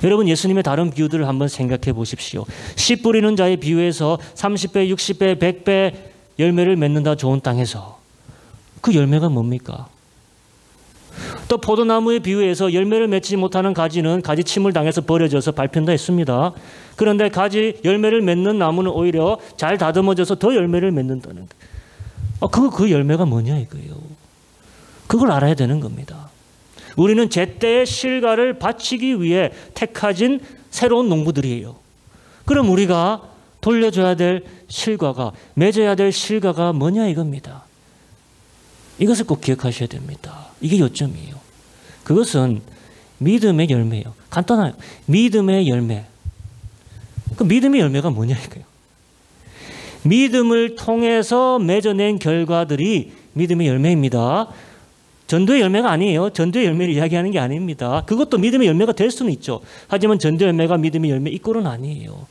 여러분, 예수님의 다른 비유들을 한번 생각해 보십시오. 씨 뿌리는 자의 비유에서 30배, 60배, 100배 열매를 맺는다 좋은 땅에서 그 열매가 뭡니까? 또 포도나무의 비유에서 열매를 맺지 못하는 가지는 가지침을 당해서 버려져서 밟힌다 했습니다. 그런데 가지 열매를 맺는 나무는 오히려 잘 다듬어져서 더 열매를 맺는다는 거예요. 그 열매가 뭐냐 이거예요. 그걸 알아야 되는 겁니다. 우리는 제때의 실과를 바치기 위해 택하진 새로운 농부들이에요. 그럼 우리가 돌려줘야 될 실과가, 맺어야 될 실과가 뭐냐 이겁니다. 이것을 꼭 기억하셔야 됩니다. 이게 요점이에요. 그것은 믿음의 열매예요. 간단해요. 믿음의 열매. 그 믿음의 열매가 뭐냐 이거예요. 믿음을 통해서 맺어낸 결과들이 믿음의 열매입니다. 전도의 열매가 아니에요. 전도의 열매를 이야기하는 게 아닙니다. 그것도 믿음의 열매가 될 수는 있죠. 하지만 전도의 열매가 믿음의 열매 이꼴은 아니에요.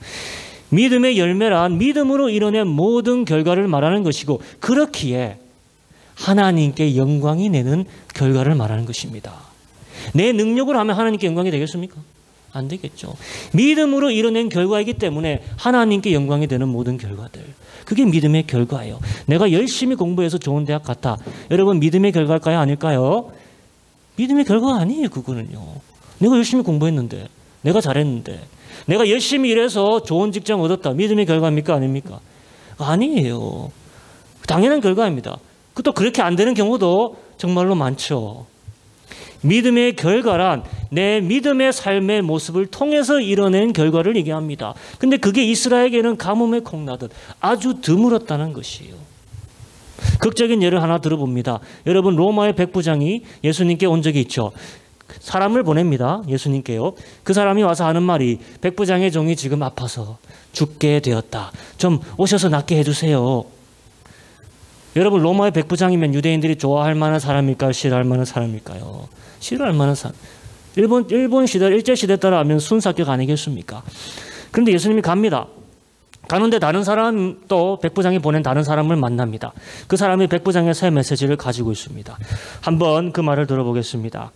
믿음의 열매란 믿음으로 이뤄낸 모든 결과를 말하는 것이고, 그렇기에 하나님께 영광이 되는 결과를 말하는 것입니다. 내 능력으로 하면 하나님께 영광이 되겠습니까? 안 되겠죠. 믿음으로 이뤄낸 결과이기 때문에 하나님께 영광이 되는 모든 결과들, 그게 믿음의 결과예요. 내가 열심히 공부해서 좋은 대학 갔다. 여러분, 믿음의 결과일까요? 아닐까요? 믿음의 결과가 아니에요. 그거는요. 내가 열심히 공부했는데, 내가 잘했는데, 내가 열심히 일해서 좋은 직장 얻었다. 믿음의 결과입니까? 아닙니까? 아니에요. 당연한 결과입니다. 또 그렇게 안 되는 경우도 정말로 많죠. 믿음의 결과란 내 믿음의 삶의 모습을 통해서 이뤄낸 결과를 얘기합니다. 근데 그게 이스라엘에게는 가뭄에 콩나듯 아주 드물었다는 것이에요. 극적인 예를 하나 들어봅니다. 여러분, 로마의 백부장이 예수님께 온 적이 있죠. 사람을 보냅니다. 예수님께요. 그 사람이 와서 하는 말이, 백부장의 종이 지금 아파서 죽게 되었다. 좀 오셔서 낫게 해주세요. 여러분, 로마의 백부장이면 유대인들이 좋아할 만한 사람일까요? 싫어할 만한 사람일까요? 싫어할 만한 사람. 일본 시대, 일제시대 따라 하면 순사격 아니겠습니까? 그런데 예수님이 갑니다. 가는데 다른 사람, 또 백부장이 보낸 다른 사람을 만납니다. 그 사람이 백부장의 새 메시지를 가지고 있습니다. 한번 그 말을 들어보겠습니다.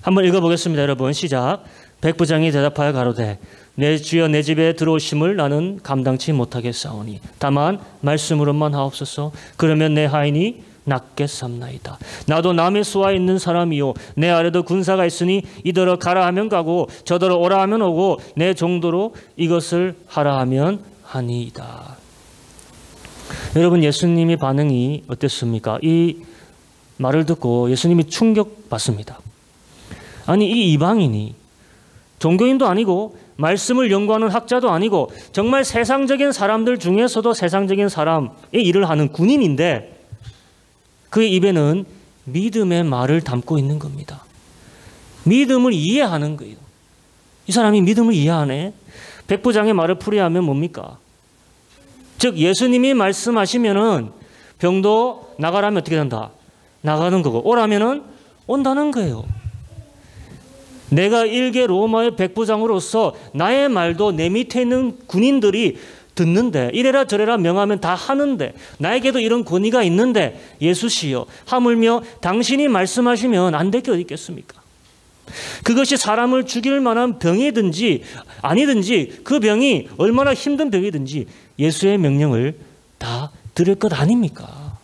한번 읽어보겠습니다. 여러분, 시작. 백부장이 대답하여 가로되 내 주여, 내 집에 들어오심을 나는 감당치 못하겠사오니 다만 말씀으로만 하옵소서. 그러면 내 하인이 낫게 삼나이다. 나도 남의 수하에 있는 사람이요, 내 아래도 군사가 있으니 이더러 가라 하면 가고 저더러 오라 하면 오고 내 정도로 이것을 하라 하면 하니이다. 여러분, 예수님의 반응이 어땠습니까? 이 말을 듣고 예수님이 충격받습니다. 아니, 이 이방인이 종교인도 아니고 말씀을 연구하는 학자도 아니고 정말 세상적인 사람들 중에서도 세상적인 사람의 일을 하는 군인인데 그의 입에는 믿음의 말을 담고 있는 겁니다. 믿음을 이해하는 거예요. 이 사람이 믿음을 이해하네. 백부장의 말을 풀이하면 뭡니까? 즉 예수님이 말씀하시면은 병도 나가라면 어떻게 된다? 나가는 거고 오라면은 온다는 거예요. 내가 일개 로마의 백부장으로서 나의 말도 내 밑에 있는 군인들이 듣는데 이래라 저래라 명하면 다 하는데 나에게도 이런 권위가 있는데 예수시여 하물며 당신이 말씀하시면 안 될 게 어디 있겠습니까? 그것이 사람을 죽일 만한 병이든지 아니든지 그 병이 얼마나 힘든 병이든지 예수의 명령을 다 들을 것 아닙니까?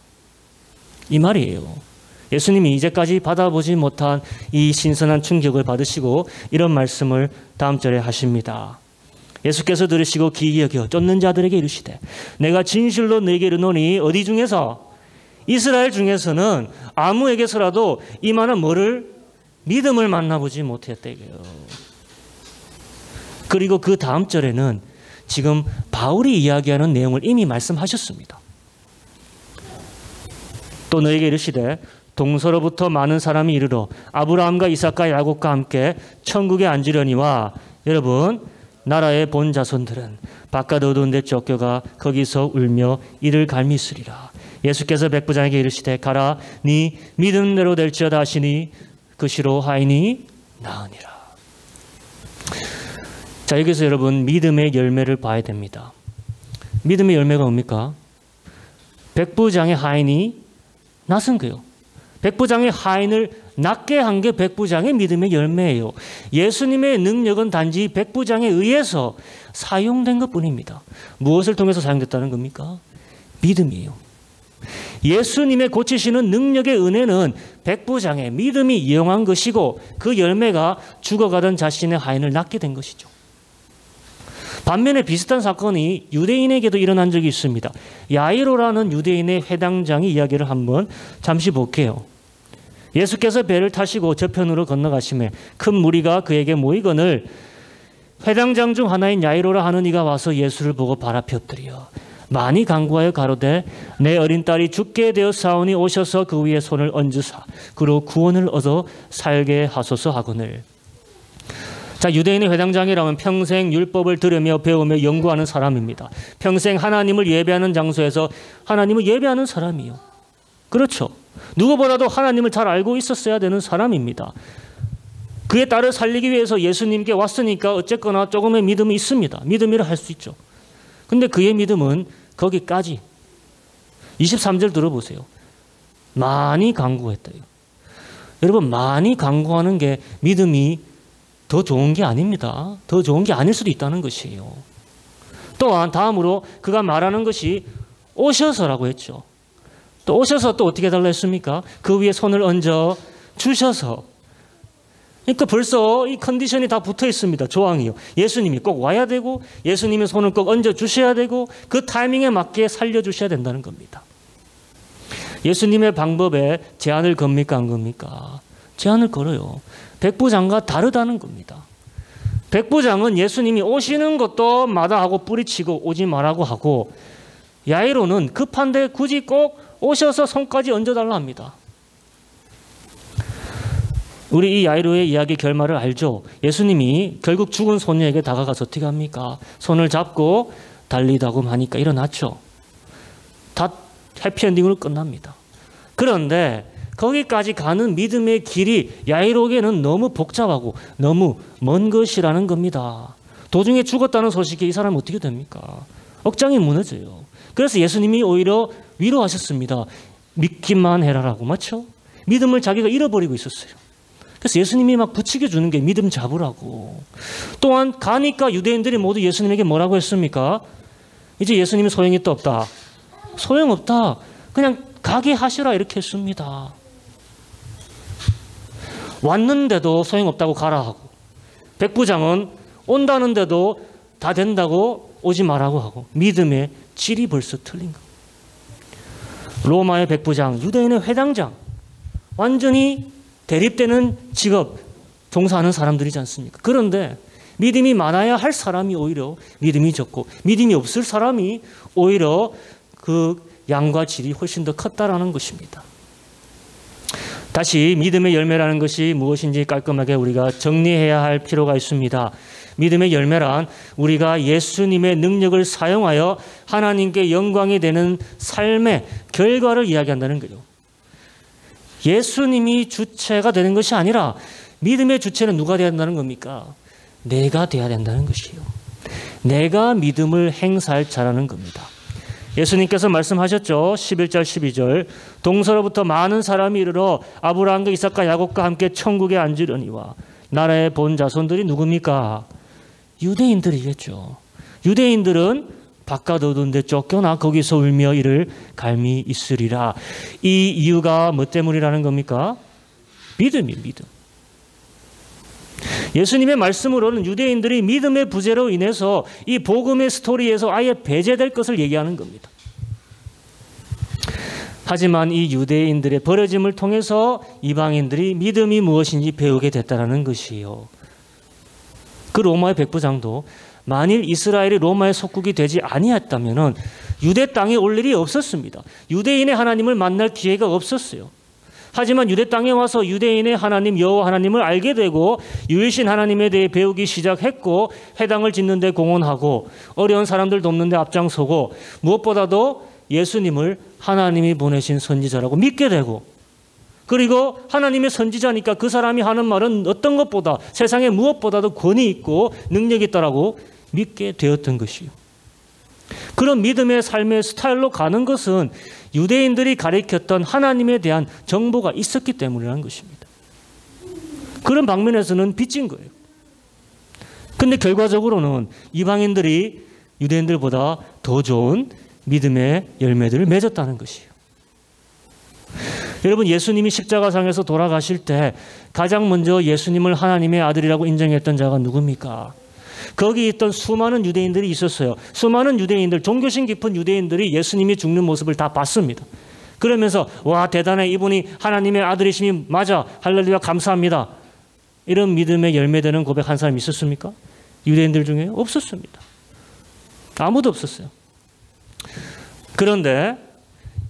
이 말이에요. 예수님이 이제까지 받아보지 못한 이 신선한 충격을 받으시고 이런 말씀을 다음 절에 하십니다. 예수께서 들으시고 귀히 여겨 쫓는 자들에게 이르시되 내가 진실로 너에게 이르노니 어디 중에서 이스라엘 중에서는 아무에게서라도 이만한 뭐를 믿음을 만나보지 못했다 이거예요. 그리고 그 다음 절에는 지금 바울이 이야기하는 내용을 이미 말씀하셨습니다. 또 너에게 이르시되 동서로부터 많은 사람이 이르러 아브라함과 이삭과 야곱과 함께 천국에 앉으려니와 여러분 나라의 본 자손들은 바깥 어두운 데 쫓겨가 거기서 울며 이를 갈미으리라. 예수께서 백부장에게 이르시되 가라 네 믿음대로 될지어다 하시니 그 시로 하인이 나으니라. 자, 여기서 여러분 믿음의 열매를 봐야 됩니다. 믿음의 열매가 뭡니까? 백부장의 하인이 낫은 거예요. 백부장의 하인을 낫게 한 게 백부장의 믿음의 열매예요. 예수님의 능력은 단지 백부장에 의해서 사용된 것뿐입니다. 무엇을 통해서 사용됐다는 겁니까? 믿음이에요. 예수님의 고치시는 능력의 은혜는 백부장의 믿음이 이용한 것이고 그 열매가 죽어가던 자신의 하인을 낫게 된 것이죠. 반면에 비슷한 사건이 유대인에게도 일어난 적이 있습니다. 야이로라는 유대인의 회당장의 이야기를 한번 잠시 볼게요. 예수께서 배를 타시고 저편으로 건너가시매 큰 무리가 그에게 모이거늘 회당장 중 하나인 야이로라 하는 이가 와서 예수를 보고 바라피 엎드려 많이 간구하여 가로되 내 어린 딸이 죽게 되었사오니 오셔서 그 위에 손을 얹으사 그로 구원을 얻어 살게 하소서 하거늘. 자, 유대인의 회당장이라면 평생 율법을 들으며 배우며 연구하는 사람입니다. 평생 하나님을 예배하는 장소에서 하나님을 예배하는 사람이요. 그렇죠. 누구보다도 하나님을 잘 알고 있었어야 되는 사람입니다. 그의 딸을 살리기 위해서 예수님께 왔으니까 어쨌거나 조금의 믿음이 있습니다. 믿음이라 할 수 있죠. 근데 그의 믿음은 거기까지. 23절 들어보세요. 많이 간구했대요. 여러분, 많이 간구하는 게 믿음이 더 좋은 게 아닙니다. 더 좋은 게 아닐 수도 있다는 것이에요. 또한 다음으로 그가 말하는 것이 오셔서라고 했죠. 또 오셔서 또 어떻게 해달라 했습니까? 그 위에 손을 얹어 주셔서. 그러니까 벌써 이 컨디션이 다 붙어 있습니다. 조항이요. 예수님이 꼭 와야 되고 예수님의 손을 꼭 얹어 주셔야 되고 그 타이밍에 맞게 살려주셔야 된다는 겁니다. 예수님의 방법에 제한을 겁니까 안 겁니까? 제한을 걸어요. 백부장과 다르다는 겁니다. 백부장은 예수님이 오시는 것도 마다하고 뿌리치고 오지 말라고 하고 야이로는 급한데 굳이 꼭 오셔서 손까지 얹어달라 합니다. 우리 이 야이로의 이야기 결말을 알죠. 예수님이 결국 죽은 소녀에게 다가가서 어떻게 합니까? 손을 잡고 달리다고 하니까 일어났죠. 다 해피엔딩으로 끝납니다. 그런데 거기까지 가는 믿음의 길이 야이로에게는 너무 복잡하고 너무 먼 것이라는 겁니다. 도중에 죽었다는 소식에 이 사람은 어떻게 됩니까? 억장이 무너져요. 그래서 예수님이 오히려 위로하셨습니다. 믿기만 해라라고. 맞죠? 믿음을 자기가 잃어버리고 있었어요. 그래서 예수님이 막 부추겨 주는 게 믿음 잡으라고. 또한 가니까 유대인들이 모두 예수님에게 뭐라고 했습니까? 이제 예수님이 소용이 또 없다. 소용없다. 그냥 가게 하시라 이렇게 했습니다. 왔는데도 소용없다고 가라 하고, 백부장은 온다는데도 다 된다고 오지 말라고 하고, 믿음의 질이 벌써 틀린 거. 로마의 백부장, 유대인의 회당장, 완전히 대립되는 직업 종사하는 사람들이지 않습니까? 그런데 믿음이 많아야 할 사람이 오히려 믿음이 적고, 믿음이 없을 사람이 오히려 그 양과 질이 훨씬 더 컸다라는 것입니다. 다시 믿음의 열매라는 것이 무엇인지 깔끔하게 우리가 정리해야 할 필요가 있습니다. 믿음의 열매란 우리가 예수님의 능력을 사용하여 하나님께 영광이 되는 삶의 결과를 이야기한다는 거죠. 예수님이 주체가 되는 것이 아니라 믿음의 주체는 누가 되어야 된다는 겁니까? 내가 되어야 된다는 것이에요. 내가 믿음을 행사할 자라는 겁니다. 예수님께서 말씀하셨죠. 11절 12절 동서로부터 많은 사람이 이르러 아브라함과 이삭과 야곱과 함께 천국에 앉으려니와 나라의 본 자손들이 누굽니까? 유대인들이겠죠. 유대인들은 바깥 어두운 데 쫓겨나 거기서 울며 이를 갈미 있으리라. 이 이유가 뭐 때문이라는 겁니까? 믿음이 믿음. 예수님의 말씀으로는 유대인들이 믿음의 부재로 인해서 이 복음의 스토리에서 아예 배제될 것을 얘기하는 겁니다. 하지만 이 유대인들의 버려짐을 통해서 이방인들이 믿음이 무엇인지 배우게 됐다는 것이에요. 그 로마의 백부장도 만일 이스라엘이 로마의 속국이 되지 아니했다면 유대 땅에 올 일이 없었습니다. 유대인의 하나님을 만날 기회가 없었어요. 하지만 유대 땅에 와서 유대인의 하나님 여호와 하나님을 알게 되고 유일신 하나님에 대해 배우기 시작했고, 회당을 짓는 데 공헌하고 어려운 사람들 돕는 데 앞장서고, 무엇보다도 예수님을 하나님이 보내신 선지자라고 믿게 되고, 그리고 하나님의 선지자니까 그 사람이 하는 말은 어떤 것보다 세상에 무엇보다도 권위 있고 능력이 있다라고 믿게 되었던 것이요. 그런 믿음의 삶의 스타일로 가는 것은 유대인들이 가리켰던 하나님에 대한 정보가 있었기 때문이라는 것입니다. 그런 방면에서는 빚진 거예요. 근데 결과적으로는 이방인들이 유대인들보다 더 좋은 믿음의 열매들을 맺었다는 것이에요. 여러분, 예수님이 십자가상에서 돌아가실 때 가장 먼저 예수님을 하나님의 아들이라고 인정했던 자가 누굽니까? 거기 있던 수많은 유대인들이 있었어요. 수많은 유대인들, 종교심 깊은 유대인들이 예수님이 죽는 모습을 다 봤습니다. 그러면서 와, 대단해, 이분이 하나님의 아들이심이 맞아, 할렐루야, 감사합니다. 이런 믿음의 열매되는 고백 한 사람 있었습니까? 유대인들 중에 없었습니다. 아무도 없었어요. 그런데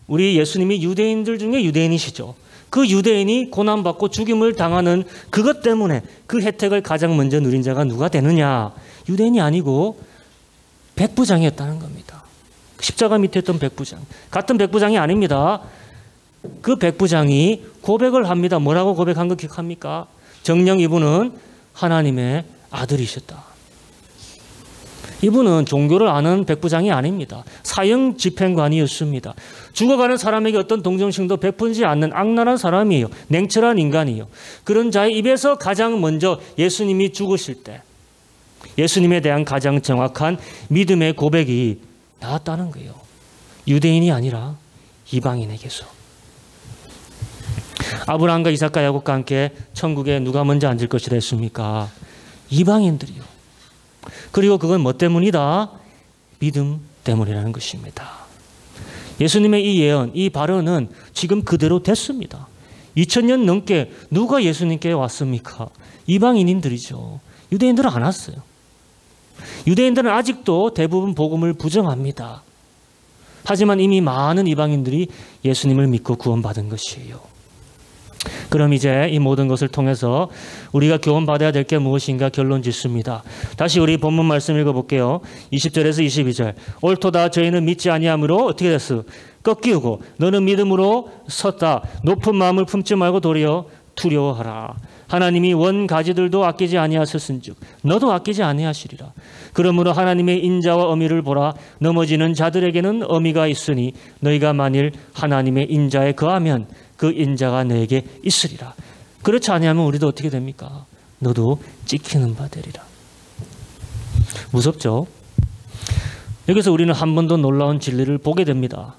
우리 예수님이 유대인들 중에 유대인이시죠. 그 유대인이 고난받고 죽임을 당하는 그것 때문에 그 혜택을 가장 먼저 누린 자가 누가 되느냐? 유대인이 아니고 백부장이었다는 겁니다. 십자가 밑에 있던 백부장. 같은 백부장이 아닙니다. 그 백부장이 고백을 합니다. 뭐라고 고백한 거 기억합니까? 정녕 이분은 하나님의 아들이셨다. 이분은 종교를 아는 백부장이 아닙니다. 사형 집행관이었습니다. 죽어가는 사람에게 어떤 동정심도 베풀지 않는 악랄한 사람이에요. 냉철한 인간이에요. 그런 자의 입에서 가장 먼저 예수님이 죽으실 때 예수님에 대한 가장 정확한 믿음의 고백이 나왔다는 거예요. 유대인이 아니라 이방인에게서. 아브라함과 이삭과 야곱과 함께 천국에 누가 먼저 앉을 것이라 했습니까? 이방인들이요. 그리고 그건 뭐 때문이다? 믿음 때문이라는 것입니다. 예수님의 이 예언, 이 발언은 지금 그대로 됐습니다. 2000년 넘게 누가 예수님께 왔습니까? 이방인들이죠. 유대인들은 안 왔어요. 유대인들은 아직도 대부분 복음을 부정합니다. 하지만 이미 많은 이방인들이 예수님을 믿고 구원받은 것이에요. 그럼 이제 이 모든 것을 통해서 우리가 교훈받아야 될 게 무엇인가 결론 짓습니다. 다시 우리 본문 말씀 읽어볼게요. 20절에서 22절. 옳도다 저희는 믿지 아니하므로 어떻게 됐어? 꺾이우고 너는 믿음으로 섰다. 높은 마음을 품지 말고 도리어 두려워하라. 하나님이 원 가지들도 아끼지 아니하셨은즉 너도 아끼지 아니하시리라. 그러므로 하나님의 인자와 어미를 보라. 넘어지는 자들에게는 어미가 있으니 너희가 만일 하나님의 인자에 거하면 그 인자가 너에게 있으리라. 그렇지 아니하면 우리도 어떻게 됩니까? 너도 찍히는 바 되리라. 무섭죠? 여기서 우리는 한 번 더 놀라운 진리를 보게 됩니다.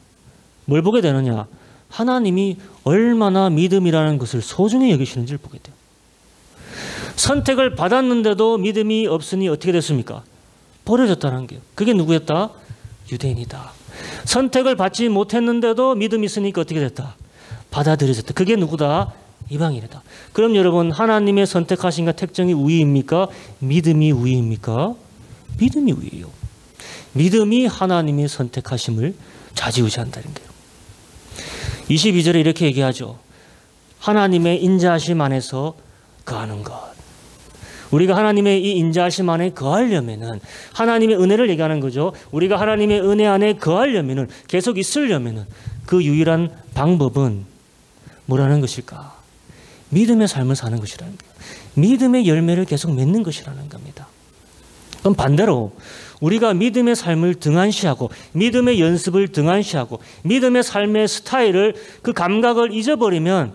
뭘 보게 되느냐? 하나님이 얼마나 믿음이라는 것을 소중히 여기시는지를 보게 돼요. 선택을 받았는데도 믿음이 없으니 어떻게 됐습니까? 버려졌다는 게요. 그게 누구였다? 유대인이다. 선택을 받지 못했는데도 믿음이 있으니까 어떻게 됐다? 받아들여졌다. 그게 누구다? 이방인이다. 그럼 여러분, 하나님의 선택하신 것 특정이 우위입니까? 믿음이 우위입니까? 믿음이 우위예요. 믿음이 하나님의 선택하심을 좌지우지한다는 거예요. 22절에 이렇게 얘기하죠. 하나님의 인자하심 안에서 거하는 것. 우리가 하나님의 이 인자하심 안에 거하려면은, 하나님의 은혜를 얘기하는 거죠. 우리가 하나님의 은혜 안에 거하려면은, 계속 있으려면은 그 유일한 방법은 뭐라는 것일까? 믿음의 삶을 사는 것이라는 거예요. 믿음의 열매를 계속 맺는 것이라는 겁니다. 그럼 반대로 우리가 믿음의 삶을 등한시하고 믿음의 연습을 등한시하고 믿음의 삶의 스타일을, 그 감각을 잊어버리면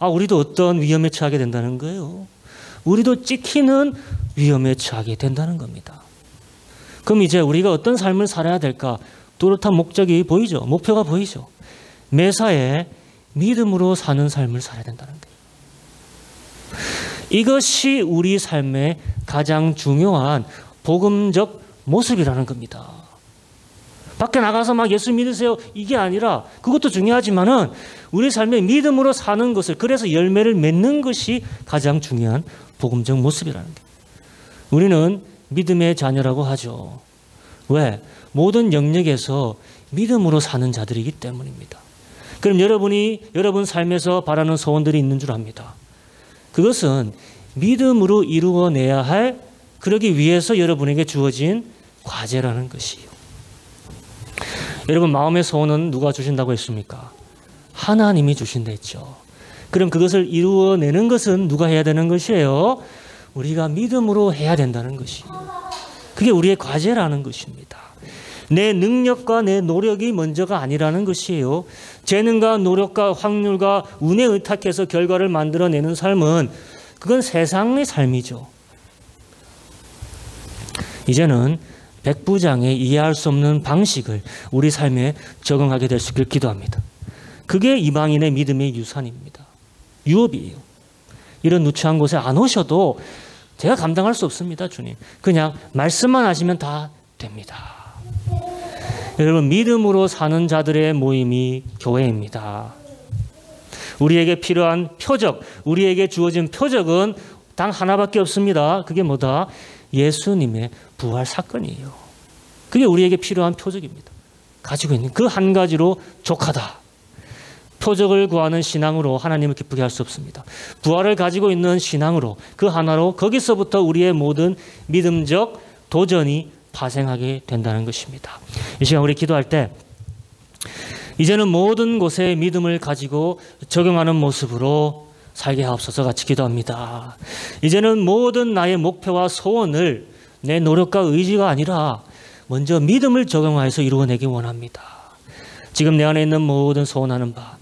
우리도 어떤 위험에 처하게 된다는 거예요. 우리도 찍히는 위험에 처하게 된다는 겁니다. 그럼 이제 우리가 어떤 삶을 살아야 될까? 뚜렷한 목적이 보이죠. 목표가 보이죠. 매사에 믿음으로 사는 삶을 살아야 된다는 거예요. 이것이 우리 삶의 가장 중요한 복음적 모습이라는 겁니다. 밖에 나가서 막 예수 믿으세요, 이게 아니라, 그것도 중요하지만은 우리 삶의 믿음으로 사는 것을, 그래서 열매를 맺는 것이 가장 중요한 복음적 모습이라는 거예요. 우리는 믿음의 자녀라고 하죠. 왜? 모든 영역에서 믿음으로 사는 자들이기 때문입니다. 그럼 여러분 삶에서 바라는 소원들이 있는 줄 압니다. 그것은 믿음으로 이루어내야 할, 그러기 위해서 여러분에게 주어진 과제라는 것이에요. 여러분, 마음의 소원은 누가 주신다고 했습니까? 하나님이 주신다 했죠. 그럼 그것을 이루어내는 것은 누가 해야 되는 것이에요? 우리가 믿음으로 해야 된다는 것이에요. 그게 우리의 과제라는 것입니다. 내 능력과 내 노력이 먼저가 아니라는 것이에요. 재능과 노력과 확률과 운에 의탁해서 결과를 만들어내는 삶은, 그건 세상의 삶이죠. 이제는 백부장의 이해할 수 없는 방식을 우리 삶에 적용하게 될 수 있기를 기도합니다. 그게 이방인의 믿음의 유산입니다. 유업이에요. 이런 누추한 곳에 안 오셔도 제가 감당할 수 없습니다, 주님. 그냥 말씀만 하시면 다 됩니다. 여러분, 믿음으로 사는 자들의 모임이 교회입니다. 우리에게 필요한 표적, 우리에게 주어진 표적은 단 하나밖에 없습니다. 그게 뭐다? 예수님의 부활 사건이에요. 그게 우리에게 필요한 표적입니다. 가지고 있는 그 한 가지로 족하다. 표적을 구하는 신앙으로 하나님을 기쁘게 할 수 없습니다. 부활을 가지고 있는 신앙으로, 그 하나로, 거기서부터 우리의 모든 믿음적 도전이 파생하게 된다는 것입니다. 이 시간 우리 기도할 때, 이제는 모든 곳에 믿음을 가지고 적용하는 모습으로 살게 하옵소서 같이 기도합니다. 이제는 모든 나의 목표와 소원을 내 노력과 의지가 아니라 먼저 믿음을 적용하여서 이루어내기 원합니다. 지금 내 안에 있는 모든 소원하는 바,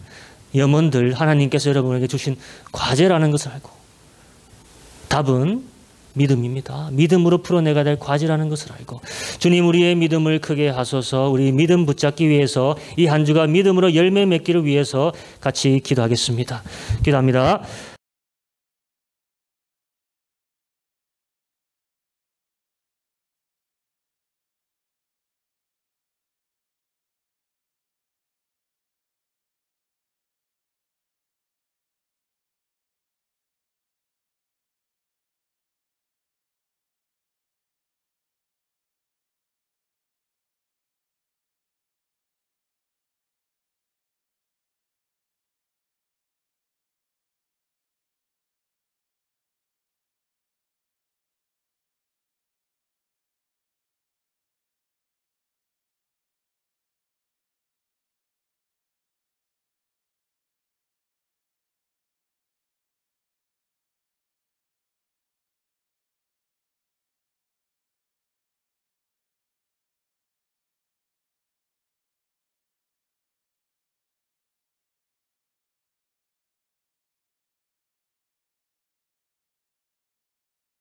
염원들, 하나님께서 여러분에게 주신 과제라는 것을 알고, 답은 믿음입니다. 믿음으로 풀어내가 될 과제라는 것을 알고, 주님, 우리의 믿음을 크게 하소서. 우리 믿음 붙잡기 위해서, 이 한 주가 믿음으로 열매 맺기를 위해서 같이 기도하겠습니다. 기도합니다.